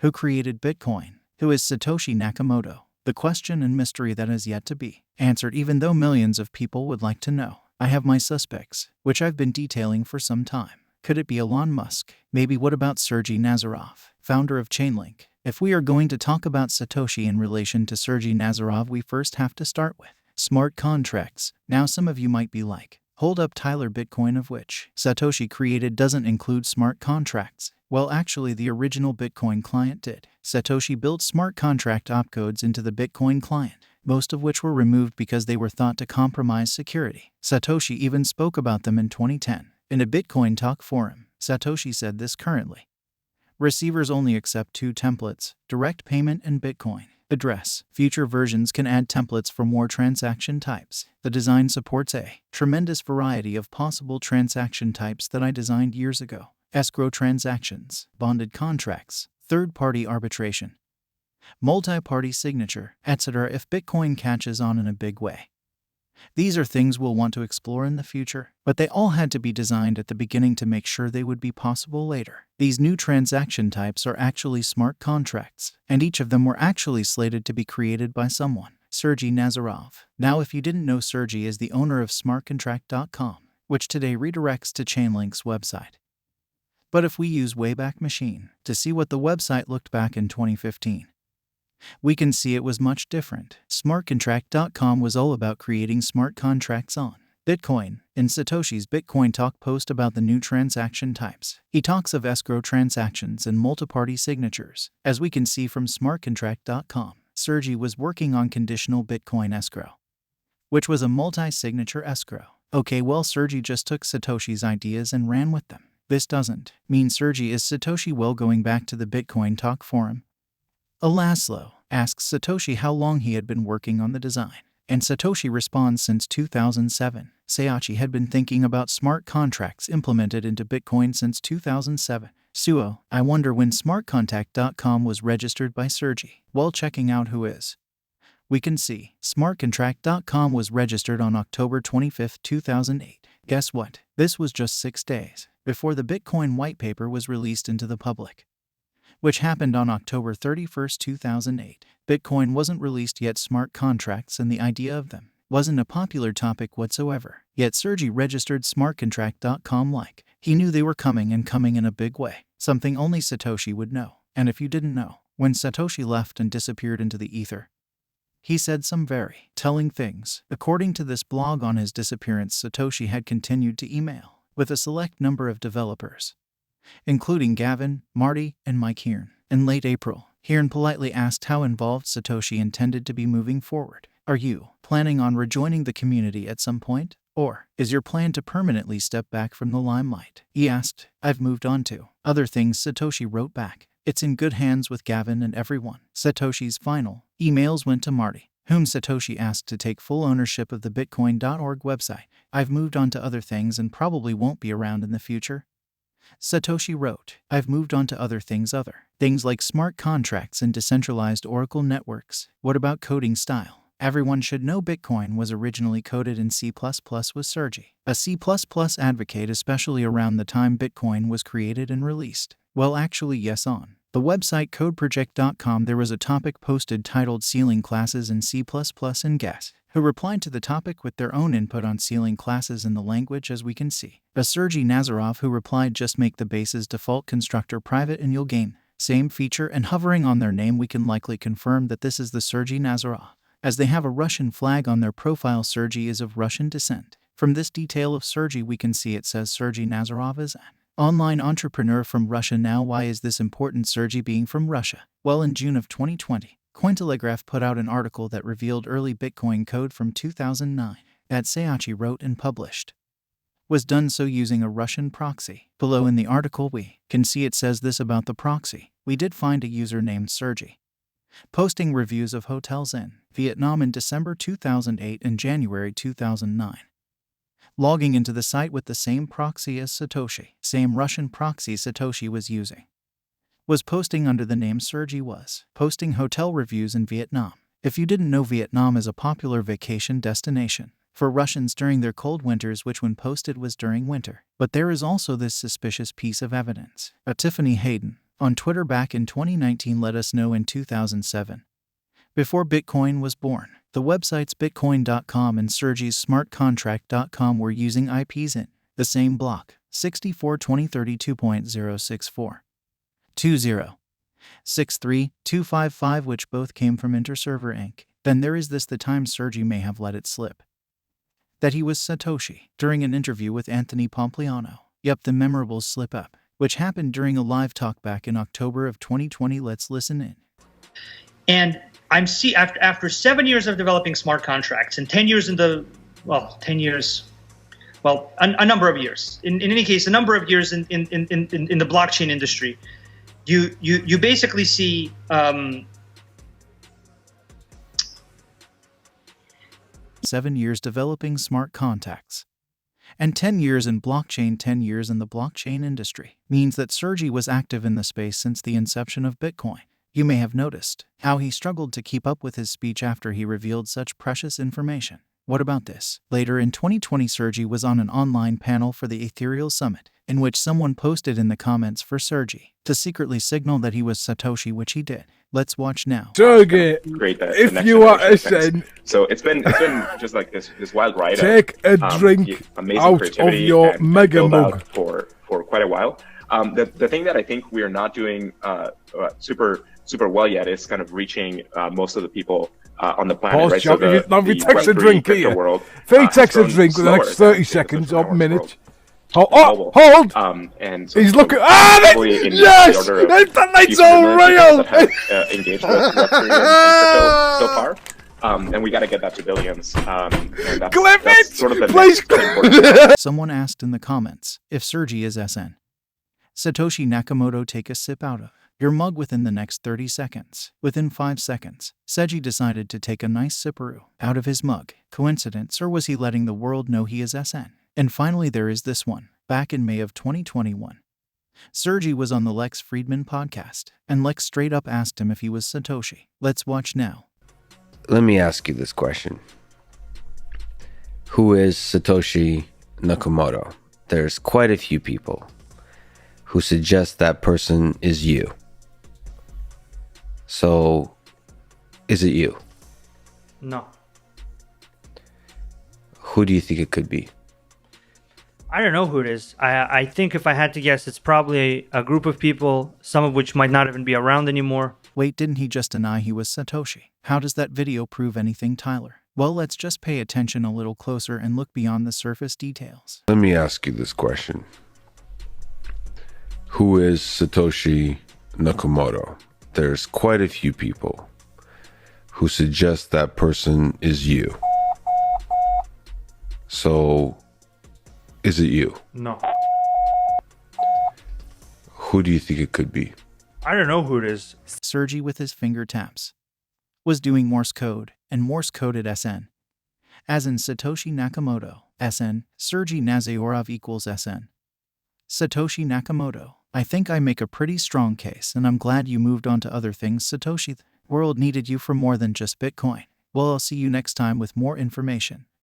Who created Bitcoin? Who is Satoshi Nakamoto? The question and mystery that is yet to be answered, even though millions of people would like to know. I have my suspects, which I've been detailing for some time. Could it be Elon Musk? Maybe. What about Sergey Nazarov, founder of Chainlink? If we are going to talk about Satoshi in relation to Sergey Nazarov, we first have to start with smart contracts. Now some of you might be like, hold up Tyler, Bitcoin of which Satoshi created doesn't include smart contracts. Well, actually the original Bitcoin client did. Satoshi built smart contract opcodes into the Bitcoin client, most of which were removed because they were thought to compromise security. Satoshi even spoke about them in 2010. In a Bitcoin talk forum, Satoshi said this: currently, receivers only accept two templates, direct payment and Bitcoin address. Future versions can add templates for more transaction types. The design supports a tremendous variety of possible transaction types that I designed years ago. Escrow transactions, bonded contracts, third-party arbitration, multi-party signature, etc. if Bitcoin catches on in a big way. These are things we'll want to explore in the future, but they all had to be designed at the beginning to make sure they would be possible later. These new transaction types are actually smart contracts, and each of them were actually slated to be created by someone, Sergey Nazarov. Now, if you didn't know, Sergey is the owner of smartcontract.com, which today redirects to Chainlink's website. But if we use Wayback Machine to see what the website looked back in 2015, we can see it was much different. Smartcontract.com was all about creating smart contracts on Bitcoin. In Satoshi's Bitcoin Talk post about the new transaction types, he talks of escrow transactions and multi-party signatures. As we can see from smartcontract.com, Sergey was working on conditional Bitcoin escrow, which was a multi-signature escrow. Okay, well, Sergey just took Satoshi's ideas and ran with them. This doesn't mean Sergey is Satoshi. Well, going back to the Bitcoin Talk forum, Laszlo asks Satoshi how long he had been working on the design, and Satoshi responds since 2007. Satoshi had been thinking about smart contracts implemented into Bitcoin since 2007. Suo, I wonder when smartcontract.com was registered by Sergey. While checking out who is, we can see smartcontract.com was registered on October 25, 2008. Guess what? This was just 6 days before the Bitcoin white paper was released into the public, which happened on October 31, 2008. Bitcoin wasn't released yet. Smart contracts and the idea of them wasn't a popular topic whatsoever. Yet Sergey registered smartcontract.com like he knew they were coming, and coming in a big way, something only Satoshi would know. And if you didn't know, when Satoshi left and disappeared into the ether, he said some very telling things. According to this blog, on his disappearance, Satoshi had continued to email with a select number of developers, including Gavin, Marty, and Mike Hearn. In late April, Hearn politely asked how involved Satoshi intended to be moving forward. Are you planning on rejoining the community at some point? Or is your plan to permanently step back from the limelight? He asked. I've moved on to other things, Satoshi wrote back. It's in good hands with Gavin and everyone. Satoshi's final emails went to Marty, whom Satoshi asked to take full ownership of the Bitcoin.org website. I've moved on to other things and probably won't be around in the future. Satoshi wrote, I've moved on to other things like smart contracts and decentralized Oracle networks. What about coding style? Everyone should know Bitcoin was originally coded in C++ with Sergey, a C++ advocate, especially around the time Bitcoin was created and released. Well, actually, yes. On the website codeproject.com, there was a topic posted titled Sealing Classes in C++, and guess who replied to the topic with their own input on sealing classes in the language, as we can see. A Sergey Nazarov, who replied, just make the base's default constructor private and you'll gain same feature. And hovering on their name, we can likely confirm that this is the Sergey Nazarov, as they have a Russian flag on their profile. Sergey is of Russian descent. From this detail of Sergey, we can see it says Sergey Nazarov is an online entrepreneur from Russia. Now, why is this important, Sergey being from Russia? Well, in June of 2020, Cointelegraph put out an article that revealed early Bitcoin code from 2009 that Satoshi wrote and published was done so using a Russian proxy. Below in the article, we can see it says this about the proxy. We did find a user named Sergey posting reviews of hotels in Vietnam in December 2008 and January 2009. Logging into the site with the same proxy as Satoshi, same Russian proxy Satoshi was using, was posting under the name Sergey was posting hotel reviews in Vietnam. If you didn't know, Vietnam is a popular vacation destination for Russians during their cold winters, which when posted was during winter. But there is also this suspicious piece of evidence. A Tiffany Hayden, on Twitter back in 2019 let us know in 2007. Before Bitcoin was born, the websites bitcoin.com and Sergey's smartcontract.com were using IPs in the same block, 64.2032.064.20.63.255, which both came from Interserver Inc. Then there is this: the time Sergey may have let it slip that he was Satoshi during an interview with Anthony Pompliano. Yep, the memorable slip-up, which happened during a live talk back in October of 2020. Let's listen in. And after 7 years of developing smart contracts and 10 years a number of years. In any case, a number of years in the blockchain industry, you basically see 7 years developing smart contracts and 10 years in blockchain. 10 years in the blockchain industry means that Sergey was active in the space since the inception of Bitcoin. You may have noticed how he struggled to keep up with his speech after he revealed such precious information. What about this? Later in 2020, Sergey was on an online panel for the Ethereum Summit, in which someone posted in the comments for Sergey to secretly signal that he was Satoshi, which he did. Let's watch now. Sergey, if you are SN, so it's been just like this wild ride. Take a drink out of your mega mug for quite a while. The thing that I think we are not doing super well yet is kind of reaching most of the people on the planet. Right? So we text a drink here. If he takes a drink with the next 30 seconds or minute. Hold! And so he's looking. Yes! That's all real! Engaged with Web3 so far. And we got to get that to billions. Clip it! Sort of the Please! Someone asked in the comments if Sergey is SN. Satoshi Nakamoto, take a sip out of your mug within the next 30 seconds. Within 5 seconds, Sergey decided to take a nice sipperoo out of his mug. Coincidence, or was he letting the world know he is SN? And finally, there is this one. Back in May of 2021, Sergey was on the Lex Friedman podcast, and Lex straight up asked him if he was Satoshi. Let's watch now. Let me ask you this question. Who is Satoshi Nakamoto? There's quite a few people who suggest that person is you. So, is it you? No. Who do you think it could be? I don't know who it is. I think if I had to guess, it's probably a group of people, some of which might not even be around anymore. Wait, didn't he just deny he was Satoshi? How does that video prove anything, Tyler? Well, let's just pay attention a little closer and look beyond the surface details. Let me ask you this question. Who is Satoshi Nakamoto? There's quite a few people who suggest that person is you. So, is it you? No. Who do you think it could be? I don't know who it is. Sergey, with his finger taps, was doing Morse code, and Morse coded SN. As in Satoshi Nakamoto, SN, Sergey Nazarov equals SN. Satoshi Nakamoto. I think I make a pretty strong case, and I'm glad you moved on to other things, Satoshi. The world needed you for more than just Bitcoin. Well, I'll see you next time with more information.